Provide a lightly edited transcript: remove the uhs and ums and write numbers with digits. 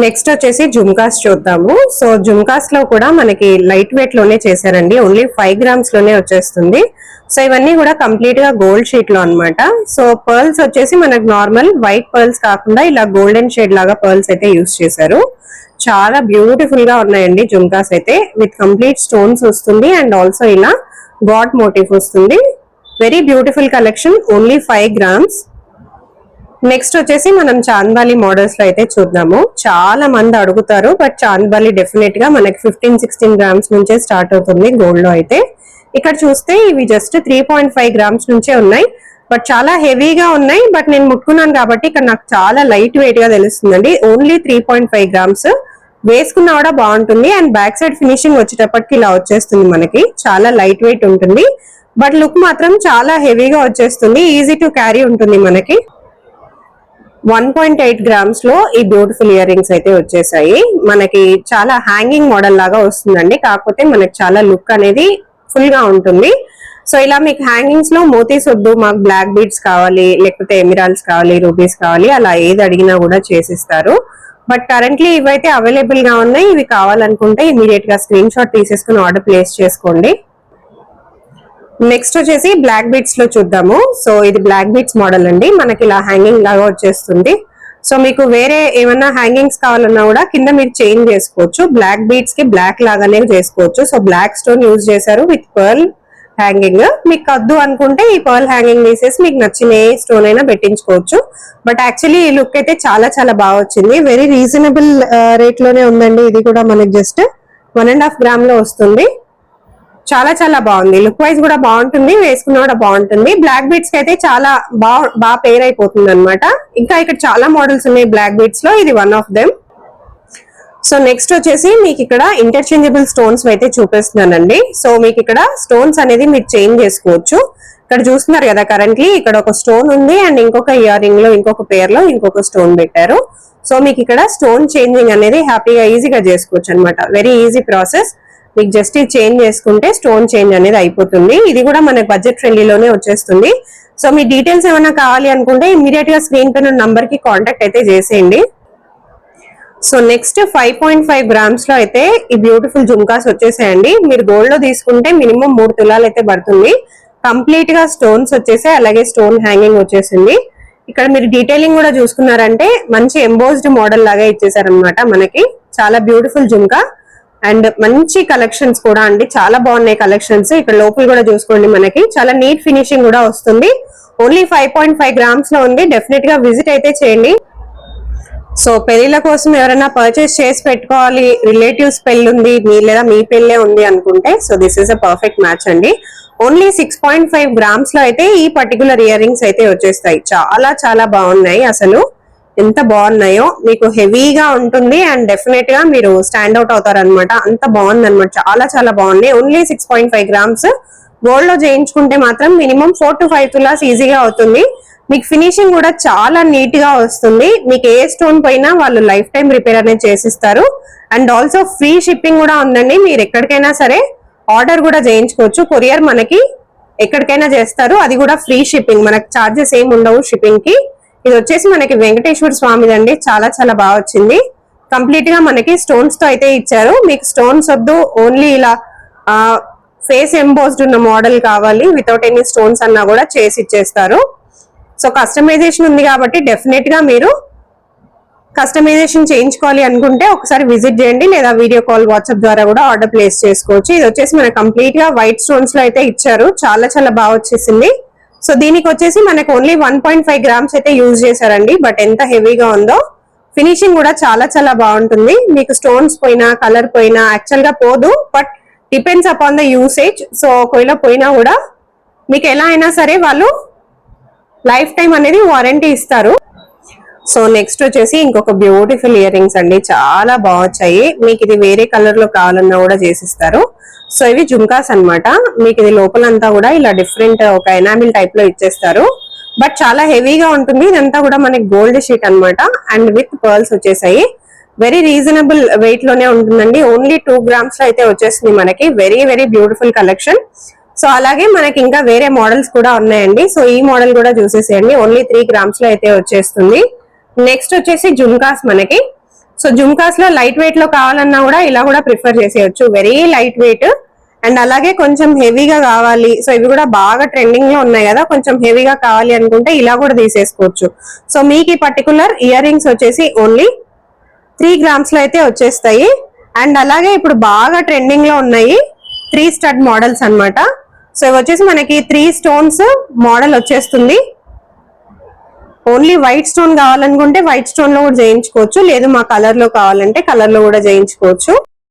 Next వచ్చేసి జుమ్కాస్ చూద్దాము. So jhumkas లో కూడా మనకి లైట్ వెయిట్ లోనే చేశారండి. ఓన్లీ 5 grams లోనే వచ్చేస్తుంది. సో ఇవన్నీ కూడా కంప్లీట్ గా గోల్డ్ షీట్ లో అన్నమాట. సో పర్ల్స్ వచ్చేసి మనకు నార్మల్ వైట్ పర్ల్స్ కాకుండా ఇలా గోల్డెన్ షేడ్ లాగా పర్ల్స్ అయితే యూస్ చేశారు. చాలా బ్యూటిఫుల్ గా ఉన్నాయండి జుమ్కాస్ అయితే. విత్ కంప్లీట్ స్టోన్స్ వస్తుంది అండ్ ఆల్సో ఇలా గాడ్ మోటివ్ వస్తుంది. Very beautiful collection. Only 5 grams. Next వచ్చేసి మనం చాంద్బాలి మోడల్స్ లో అయితే చూద్దాము. చాలా మంది అడుగుతారు, బట్ చాంద్బాలి డెఫినెట్ గా మనకి 15-16 grams నుంచే స్టార్ట్ అవుతుంది గోల్డ్ లో అయితే. ఇక్కడ చూస్తే ఇవి జస్ట్ 3.5 grams నుంచే ఉన్నాయి, బట్ చాలా హెవీగా ఉన్నాయి. బట్ నేను ముట్టుకున్నాను కాబట్టి ఇక్కడ నాకు చాలా లైట్ వెయిట్ గా తెలుస్తుందండి. Only 3.5 grams. వేసుకున్నా కూడా బాగుంటుంది అండ్ బ్యాక్ సైడ్ ఫినిషింగ్ వచ్చేటప్పటికి ఇలా వచ్చేస్తుంది. మనకి చాలా లైట్ వెయిట్ ఉంటుంది, బట్ లుక్ మాత్రం చాలా హెవీగా వచ్చేస్తుంది. ఈజీ టు క్యారీ ఉంటుంది. మనకి 1.8 grams లో ఈ బ్యూటిఫుల్ ఇయర్ రింగ్స్ అయితే వచ్చేసాయి. మనకి చాలా హ్యాంగింగ్ మోడల్ లాగా వస్తుందండి, కాకపోతే మనకి చాలా లుక్ అనేది ఫుల్ గా ఉంటుంది. సో ఇలా మీకు హ్యాంగింగ్స్ లో మోతీస్ వద్దు, మాకు బ్లాక్ బీడ్స్ కావాలి, లేకపోతే ఎమిరాల్స్ కావాలి, రూబీస్ కావాలి, అలా ఏది అడిగినా కూడా చేసిస్తారు. బట్ కరెంట్లీ ఇవైతే అవైలబుల్ గా ఉన్నాయి. ఇవి కావాలనుకుంటే ఇమీడియట్ గా స్క్రీన్ షాట్ తీసేసుకుని ఆర్డర్ ప్లేస్ చేసుకోండి. నెక్స్ట్ వచ్చేసి బ్లాక్ బీడ్స్ లో చూద్దాము. సో ఇది బ్లాక్ బీడ్స్ మోడల్ అండి. మనకి ఇలా హ్యాంగింగ్ లాగా వచ్చేస్తుంది. సో మీకు వేరే ఏమన్నా హ్యాంగింగ్స్ కావాలన్నా కూడా కింద మీరు చేంజ్ చేసుకోవచ్చు. బ్లాక్ బీడ్స్ కి బ్లాక్ లాగానే చేసుకోవచ్చు. సో బ్లాక్ స్టోన్ యూజ్ చేశారు విత్ పర్ల్ హ్యాంగింగ్. మీకు వద్దు అనుకుంటే ఈ పర్ల్ హ్యాంగింగ్ తీసేసి మీకు నచ్చిన ఏ స్టోన్ అయినా పెట్టించుకోవచ్చు. బట్ యాక్చువల్లీ ఈ లుక్ అయితే చాలా చాలా బాగా వచ్చింది. వెరీ రీజనబుల్ రేట్ లోనే ఉందండి. ఇది కూడా మనకి జస్ట్ 1.5 gram లో వస్తుంది. చాలా చాలా బాగుంది. లుక్ వైజ్ కూడా బాగుంటుంది, వేసుకున్నా కూడా బాగుంటుంది. బ్లాక్ బీడ్స్ కి అయితే చాలా బాగా పేర్ అయిపోతుంది అనమాట. ఇంకా ఇక్కడ చాలా మోడల్స్ ఉన్నాయి బ్లాక్ బీడ్స్ లో, ఇది one of them. So next వచ్చేసి మీకు ఇక్కడ ఇంటర్చేంజబుల్ స్టోన్స్ అయితే చూపిస్తున్నానండి. సో మీకు ఇక్కడ స్టోన్స్ అనేది మీరు చేంజ్ చేసుకోవచ్చు. ఇక్కడ చూస్తున్నారు కదా, కరెంట్లీ ఇక్కడ ఒక స్టోన్ ఉంది అండ్ ఇంకొక ఇయర్ రింగ్ లో ఇంకొక పేర్ లో ఇంకొక స్టోన్ పెట్టారు. సో మీకు ఇక్కడ స్టోన్ చేంజింగ్ అనేది హ్యాపీగా ఈజీగా చేసుకోవచ్చు అనమాట. Very easy process. మీకు జస్ట్ ఇది చేంజ్ చేసుకుంటే స్టోన్ చేంజ్ అనేది అయిపోతుంది. ఇది కూడా మనకి బడ్జెట్ ఫ్రెండ్లీలోనే వచ్చేస్తుంది. సో మీ డీటెయిల్స్ ఏమైనా కావాలి అనుకుంటే ఇమీడియట్ గా స్క్రీన్ పైన నంబర్ కి కాంటాక్ట్ అయితే చేసేయండి. సో నెక్స్ట్ 5.5 grams లో అయితే ఈ బ్యూటిఫుల్ జుమ్కాస్ వచ్చేసాయండి. మీరు గోల్డ్ లో తీసుకుంటే మినిమం 3 తులాలు అయితే పడుతుంది. కంప్లీట్ గా స్టోన్స్ వచ్చేసాయి, అలాగే స్టోన్ హ్యాంగింగ్ వచ్చేసింది. ఇక్కడ మీరు డీటెయిలింగ్ కూడా చూసుకున్నారంటే మంచి ఎంబోస్డ్ మోడల్ లాగా ఇచ్చేసారనమాట. మనకి చాలా బ్యూటిఫుల్ జుమ్కా అండ్ మంచి కలెక్షన్స్ కూడా అండి. చాలా బాగున్నాయి కలెక్షన్స్. ఇక్కడ లోపల కూడా చూసుకోండి, మనకి చాలా నీట్ ఫినిషింగ్ కూడా వస్తుంది. ఓన్లీ 5.5 grams లో ఉంది. డెఫినెట్ గా విజిట్ అయితే చేయండి. సో పెళ్లిల కోసం ఎవరైనా పర్చేస్ చేసి పెట్టుకోవాలి, రిలేటివ్స్ పెళ్లి ఉంది లేదా మీ పెళ్లే ఉంది అనుకుంటే so this is a perfect match అండి. ఓన్లీ 6.5 grams లో అయితే ఈ పర్టికులర్ ఇయర్ రింగ్స్ అయితే వచ్చేస్తాయి. చాలా చాలా బాగున్నాయి. అసలు ఎంత బాగున్నాయో. మీకు హెవీగా ఉంటుంది అండ్ డెఫినెట్ గా మీరు స్టాండ్ అవుట్ అవుతారు అనమాట. అంత బాగుంది అనమాట. చాలా చాలా బాగున్నాయి. Only 6.5 grams. గోల్డ్ లో చేయించుకుంటే మాత్రం మినిమం 4 to 5 తులాస్ ఈజీగా అవుతుంది. మీకు ఫినిషింగ్ కూడా చాలా నీట్ గా వస్తుంది. మీకు ఏ స్టోన్ పైన వాళ్ళు లైఫ్ టైం రిపేర్ అనేది చేసిస్తారు. అండ్ ఆల్సో ఫ్రీ షిప్పింగ్ కూడా ఉందండి. మీరు ఎక్కడికైనా సరే ఆర్డర్ కూడా చేయించుకోవచ్చు. కొరియర్ మనకి ఎక్కడికైనా చేస్తారు, అది కూడా ఫ్రీ షిప్పింగ్. మనకి ఛార్జెస్ ఏమి ఉండవు షిప్పింగ్ కి. ఇది వచ్చేసి మనకి వెంకటేశ్వర స్వామిదండి. చాలా చాలా బాగా వచ్చింది. కంప్లీట్ గా మనకి స్టోన్స్ తో అయితే ఇచ్చారు. మీకు స్టోన్స్ వద్దు, ఓన్లీ ఇలా ఫేస్ ఎంబోస్డ్ ఉన్న మోడల్ కావాలి వితౌట్ ఎనీ స్టోన్స్ అన్నా కూడా చేసి ఇచ్చేస్తారు. సో కస్టమైజేషన్ ఉంది కాబట్టి డెఫినెట్ గా మీరు కస్టమైజేషన్ చేయించుకోవాలి అనుకుంటే ఒకసారి విజిట్ చేయండి, లేదా వీడియో కాల్ వాట్సాప్ ద్వారా కూడా ఆర్డర్ ప్లేస్ చేసుకోవచ్చు. ఇది వచ్చేసి మనకి కంప్లీట్ గా వైట్ స్టోన్స్ లో అయితే ఇచ్చారు. చాలా చాలా బాగా వచ్చేసింది. సో దీనికి వచ్చేసి మనకు ఓన్లీ 1.5 grams అయితే యూజ్ చేశారండి. బట్ ఎంత హెవీగా ఉందో. ఫినిషింగ్ కూడా చాలా చాలా బాగుంటుంది. మీకు స్టోన్స్ పోయినా కలర్ పోయినా యాక్చువల్ గా పోదు, but depends upon the usage. So ఒకవేళ పోయినా కూడా మీకు ఎలా అయినా సరే వాళ్ళు లైఫ్ టైం అనేది వారంటీ ఇస్తారు. సో నెక్స్ట్ వచ్చేసి ఇంకొక బ్యూటిఫుల్ ఇయర్ రింగ్స్ అండి. చాలా బాగా వచ్చాయి. మీకు ఇది వేరే కలర్ లో కావాలన్నా కూడా చేసిస్తారు. సో ఇవి జుమ్కాస్ అన్నమాట. మీకు ఇది లోపలంతా కూడా ఇలా డిఫరెంట్ ఒక ఎనామిల్ టైప్ లో ఇచ్చేస్తారు. బట్ చాలా హెవీగా ఉంటుంది. ఇదంతా కూడా మనకి గోల్డ్ షీట్ అన్నమాట. అండ్ విత్ పర్ల్స్ వచ్చేసాయి. వెరీ రీజనబుల్ వెయిట్ లోనే ఉంటుందండి. ఓన్లీ 2 grams లో అయితే వచ్చేస్తుంది మనకి. Very very beautiful collection. So అలాగే మనకి ఇంకా వేరే మోడల్స్ కూడా ఉన్నాయండి. సో ఈ మోడల్ కూడా చూసేసేయండి. ఓన్లీ 3 grams లో అయితే వచ్చేస్తుంది. నెక్స్ట్ వచ్చేసి జుమ్కాస్ మనకి సో జుమ్కాస్ లో లైట్ వెయిట్ లో కావాలన్నా కూడా ఇలా కూడా ప్రిఫర్ చేసేయచ్చు, వెరీ లైట్ వెయిట్. అండ్ అలాగే కొంచెం హెవీగా కావాలి, సో ఇవి కూడా బాగా ట్రెండింగ్ లో ఉన్నాయి కదా, కొంచెం హెవీగా కావాలి అనుకుంటే ఇలా కూడా తీసేసుకోవచ్చు. సో మీకు ఈ పర్టికులర్ ఇయర్ రింగ్స్ వచ్చేసి ఓన్లీ 3 grams లో అయితే వచ్చేస్తాయి. అండ్ అలాగే ఇప్పుడు బాగా ట్రెండింగ్ లో ఉన్నాయి 3 stud మోడల్స్ అన్నమాట. సో ఇవి వచ్చేసి మనకి 3 stones మోడల్ వచ్చేస్తుంది. ఓన్లీ వైట్ స్టోన్ కావాలనుకుంటే వైట్ స్టోన్ లో కూడా చేయించుకోవచ్చు, లేదు మా కలర్ లో కావాలంటే కలర్ లో కూడా చేయించుకోవచ్చు.